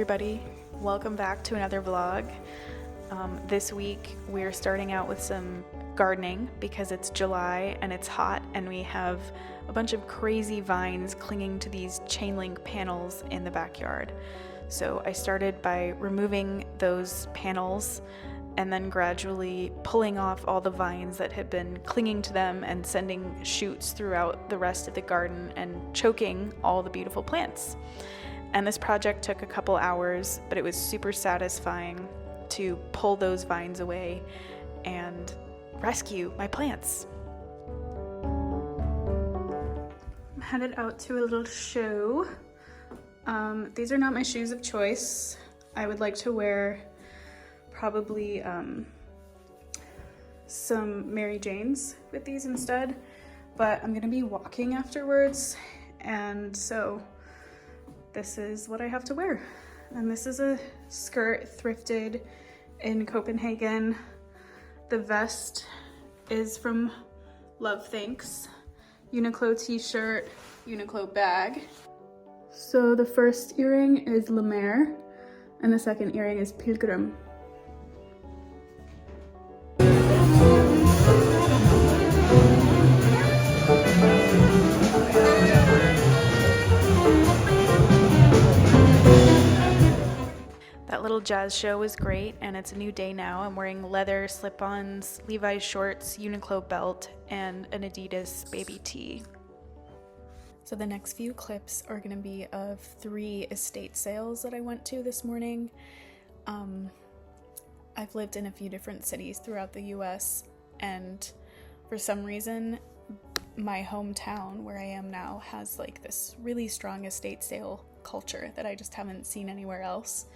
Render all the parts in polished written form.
everybody, welcome back to another vlog. This week we're starting out with some gardening because it's July and it's hot and we have a bunch of crazy vines clinging to these chain link panels in the backyard. So I started by removing those panels and then gradually pulling off all the vines that had been clinging to them and sending shoots throughout the rest of the garden and choking all the beautiful plants. And this project took a couple hours, but it was super satisfying to pull those vines away and rescue my plants. I'm headed out to a little show. These are not my shoes of choice. I would like to wear probably some Mary Janes with these instead, but I'm gonna be walking afterwards, and so this is what I have to wear. And this is a skirt thrifted in Copenhagen. The vest is from Love Thanks. Uniqlo t-shirt, Uniqlo bag. So the first earring is La Mer, and the second earring is Pilgrim. That little jazz show was great, and it's a new day now. I'm wearing leather slip-ons, Levi's shorts, Uniqlo belt, and an Adidas baby tee. So the next few clips are going to be of 3 estate sales that I went to this morning. I've lived in a few different cities throughout the US, and for some reason my hometown where I am now has like this really strong estate sale culture that I just haven't seen anywhere else.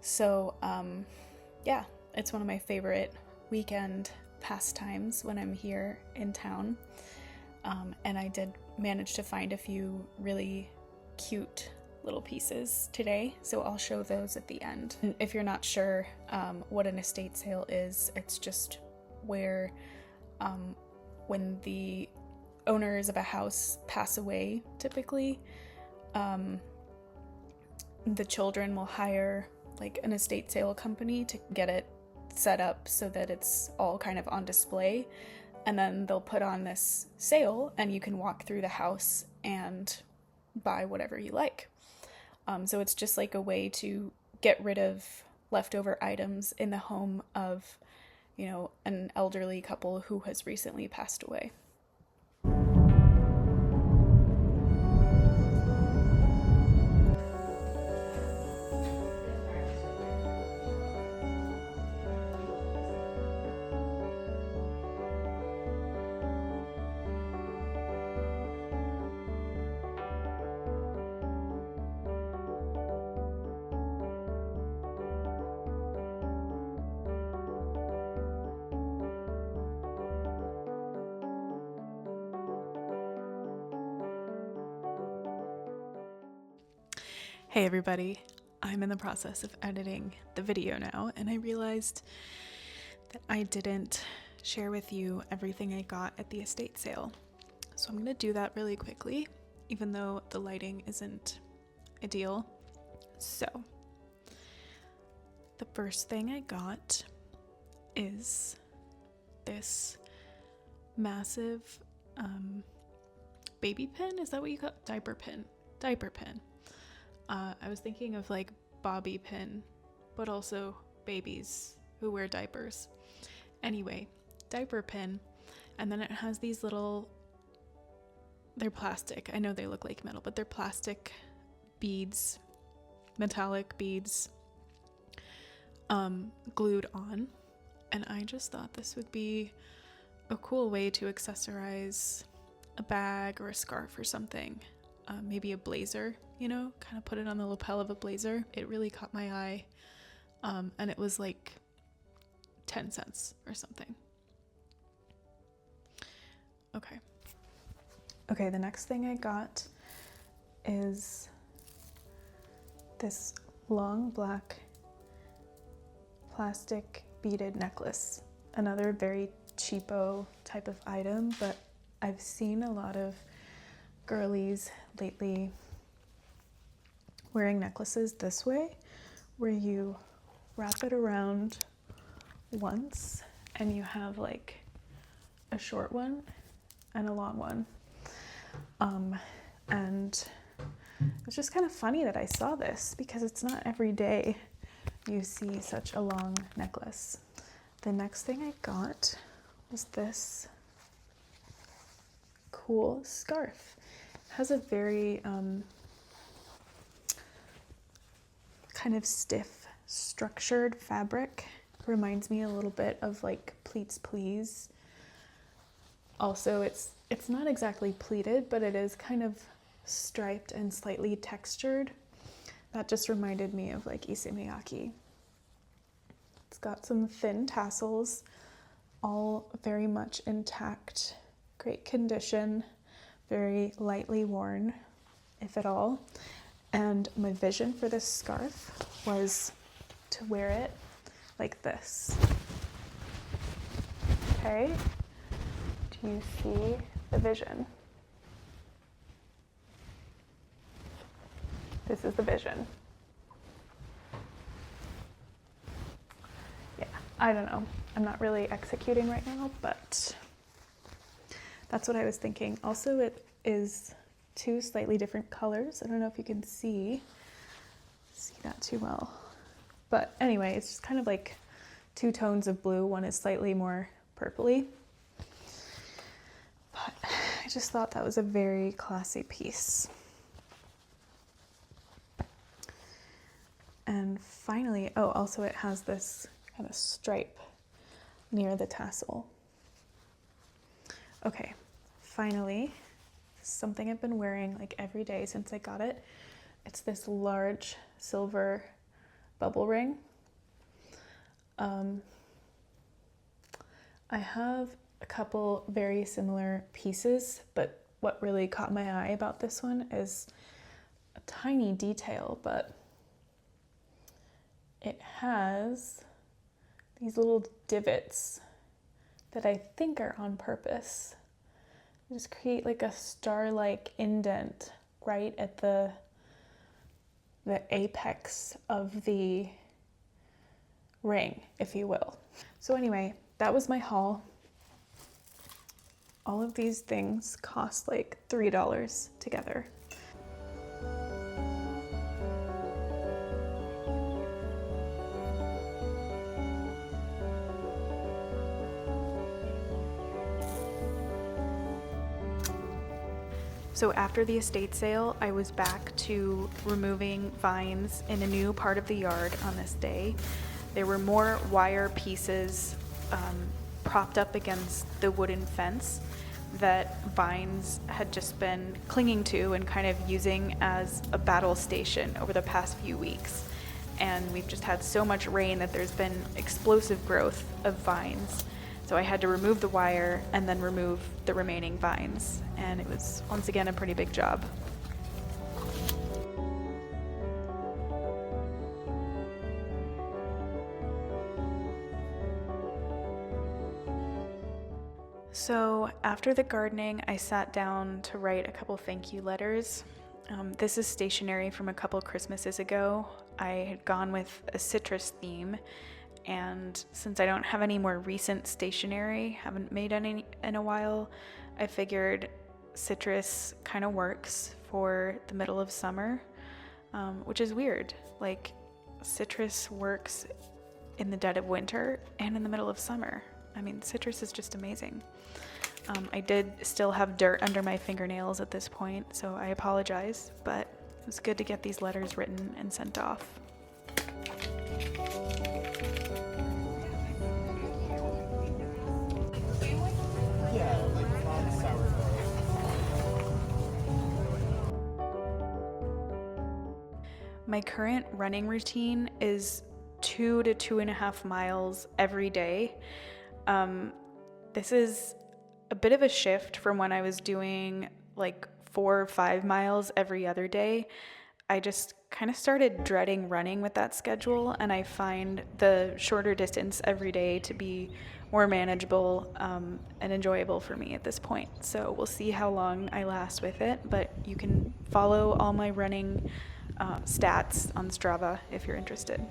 So yeah, it's one of my favorite weekend pastimes when I'm here in town. And I did manage to find a few really cute little pieces today, so I'll show those at the end. And if you're not sure what an estate sale is, it's just where when the owners of a house pass away, typically, the children will hire like an estate sale company to get it set up so that it's all kind of on display, and then they'll put on this sale and you can walk through the house and buy whatever you like. So it's just like a way to get rid of leftover items in the home of, you know, an elderly couple who has recently passed away. Hey everybody, I'm in the process of editing the video now, and I realized that I didn't share with you everything I got at the estate sale. So I'm gonna do that really quickly, even though the lighting isn't ideal. So, the first thing I got is this massive baby pin. Is that what you call it? Diaper pin. Diaper pin. I was thinking of like bobby pin, but also babies who wear diapers. Anyway, diaper pin, and then it has these little, they're plastic. I know they look like metal, but they're plastic beads, metallic beads, glued on. And I just thought this would be a cool way to accessorize a bag or a scarf or something. Maybe a blazer, you know, kind of put it on the lapel of a blazer. It really caught my eye, and it was like 10 cents or something. Okay, the next thing I got is this long black plastic beaded necklace. Another very cheapo type of item, but I've seen a lot of girlies lately wearing necklaces this way, where you wrap it around once and you have like a short one and a long one. And it's just kind of funny that I saw this because it's not every day you see such a long necklace. The next thing I got was this cool scarf. It has a very kind of stiff, structured fabric. Reminds me a little bit of like pleats please. Also, it's not exactly pleated, but it is kind of striped and slightly textured. That just reminded me of like ise miyake. It's got some thin tassels, all very much intact, great condition, very lightly worn, if at all. And my vision for this scarf was to wear it like this. Okay, do you see the vision? This is the vision. Yeah, I don't know. I'm not really executing right now, but that's what I was thinking. Also, it is two slightly different colors. I don't know if you can see that too well. But anyway, it's just kind of like two tones of blue. One is slightly more purpley. But I just thought that was a very classy piece. And finally, oh, also it has this kind of stripe near the tassel. Okay, finally, something I've been wearing like every day since I got it. It's this large silver bubble ring. I have a couple very similar pieces, but what really caught my eye about this one is a tiny detail, but it has these little divots that I think are on purpose. They just create like a star-like indent right at the apex of the ring, if you will. So anyway, that was my haul. All of these things cost like $3 together. So after the estate sale, I was back to removing vines in a new part of the yard on this day. There were more wire pieces propped up against the wooden fence that vines had just been clinging to and kind of using as a battle station over the past few weeks. And we've just had so much rain that there's been explosive growth of vines. So I had to remove the wire and then remove the remaining vines. And it was, once again, a pretty big job. So after the gardening, I sat down to write a couple thank you letters. This is stationery from a couple Christmases ago. I had gone with a citrus theme, and since I don't have any more recent stationery, haven't made any in a while, I figured citrus kind of works for the middle of summer, which is weird. Like, citrus works in the dead of winter and in the middle of summer. I mean, citrus is just amazing. I did still have dirt under my fingernails at this point, so I apologize, but it was good to get these letters written and sent off. My current running routine is 2 to 2.5 miles every day. This is a bit of a shift from when I was doing like 4 or 5 miles every other day. I just kind of started dreading running with that schedule, and I find the shorter distance every day to be more manageable and enjoyable for me at this point. So we'll see how long I last with it, but you can follow all my running stats on Strava if you're interested.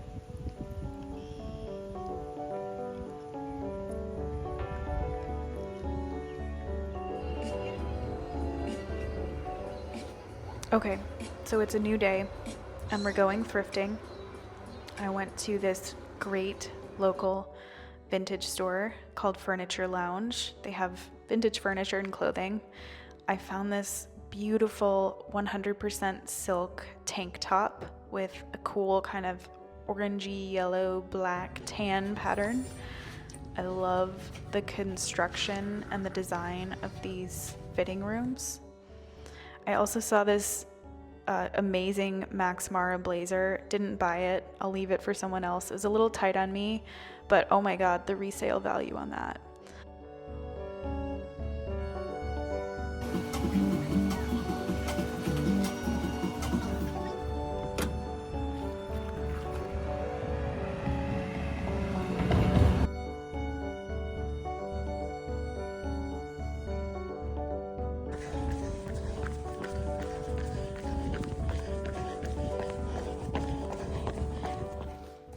Okay, so it's a new day and we're going thrifting. I went to this great local vintage store called Furniture Lounge. They have vintage furniture and clothing. I found this beautiful 100% silk tank top with a cool kind of orangey, yellow, black, tan pattern. I love the construction and the design of these fitting rooms. I also saw this amazing Max Mara blazer. Didn't buy it. I'll leave it for someone else. It was a little tight on me, but oh my god, the resale value on that.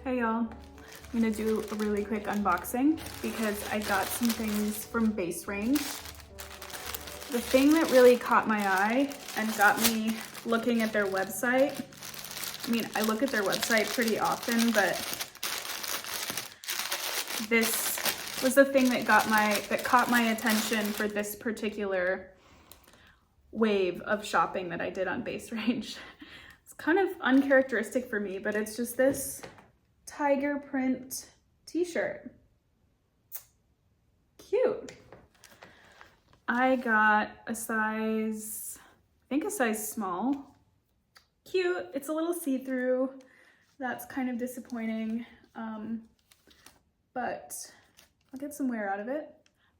Hey y'all, I'm gonna do a really quick unboxing because I got some things from Baserange. The thing that really caught my eye and got me looking at their website, I mean, I look at their website pretty often, but this was the thing that caught my attention for this particular wave of shopping that I did on Baserange. It's kind of uncharacteristic for me, but it's just this tiger print t-shirt. Cute. I got a size, I think a size small. Cute. It's a little see-through. That's kind of disappointing, but I'll get some wear out of it.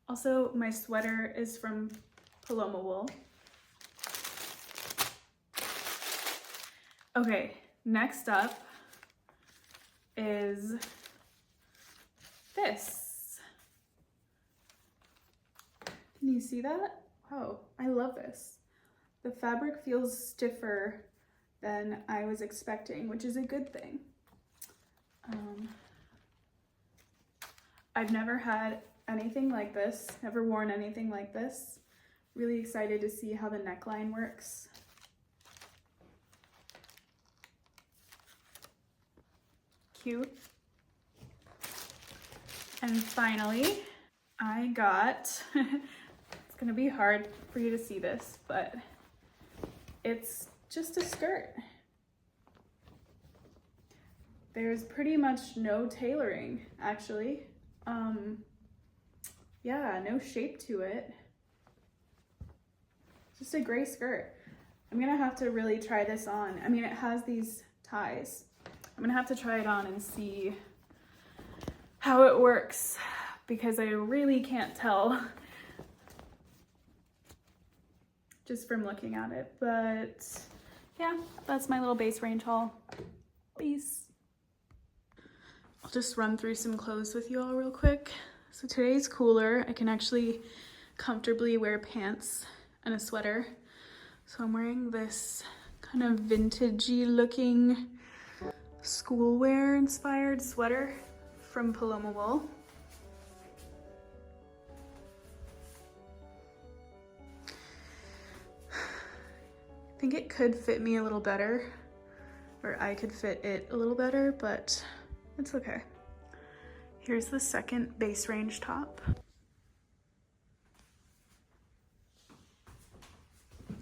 Also, my sweater is from Paloma wool. Okay, next up is this. Can you see that? Wow, I love this. The fabric feels stiffer than I was expecting, which is a good thing. I've never had anything like this, never worn anything like this. Really excited to see how the neckline works. Cute. And finally, I got, it's gonna be hard for you to see this, but it's just a skirt. There's pretty much no tailoring, actually. Yeah, no shape to it. Just a gray skirt. I'm gonna have to really try this on. I mean, it has these ties. I'm gonna have to try it on and see how it works because I really can't tell just from looking at it. But yeah, that's my little Baserange haul. Peace. I'll just run through some clothes with you all real quick. So today's cooler. I can actually comfortably wear pants and a sweater. So I'm wearing this kind of vintagey looking schoolwear inspired sweater from Paloma wool. I think it could fit me a little better, or I could fit it a little better, but it's okay. Here's the second Baserange top.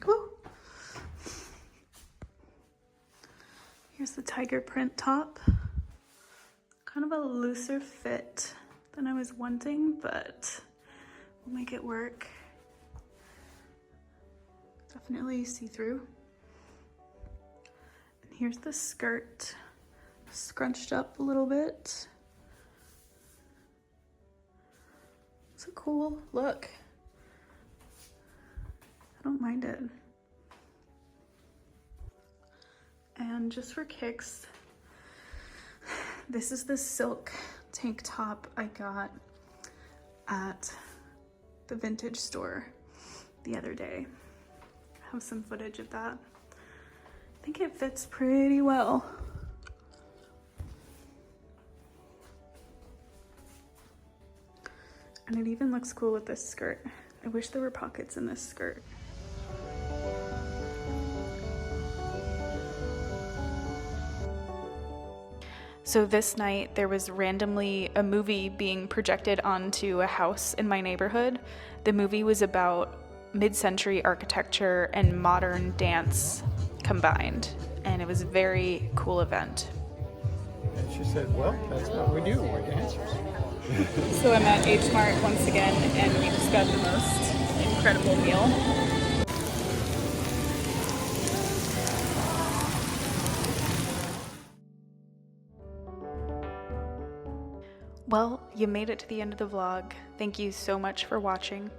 Woo. Here's the tiger print top. Kind of a looser fit than I was wanting, but we'll make it work. Definitely see-through. And here's the skirt, scrunched up a little bit. It's a cool look. I don't mind it. And just for kicks, this is the silk tank top I got at the vintage store the other day. I have some footage of that. I think it fits pretty well. And it even looks cool with this skirt. I wish there were pockets in this skirt. So this night there was randomly a movie being projected onto a house in my neighborhood. The movie was about mid-century architecture and modern dance combined, and it was a very cool event. And she said, well, that's what we do, we're dancers. So I'm at H Mart once again, and we just got the most incredible meal. Well, you made it to the end of the vlog. Thank you so much for watching.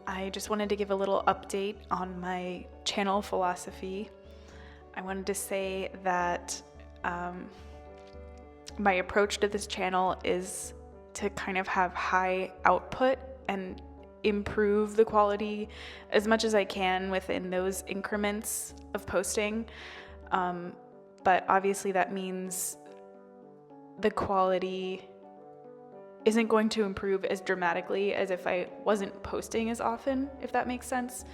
I just wanted to give a little update on my channel philosophy. I wanted to say that my approach to this channel is to kind of have high output and improve the quality as much as I can within those increments of posting. But obviously that means the quality isn't going to improve as dramatically as if I wasn't posting as often, if that makes sense.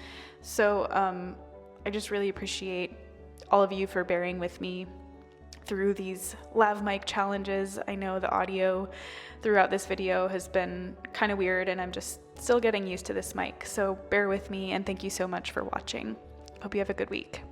So I just really appreciate all of you for bearing with me through these lav mic challenges. I know the audio throughout this video has been kind of weird, and I'm just still getting used to this mic. So bear with me, and thank you so much for watching. Hope you have a good week.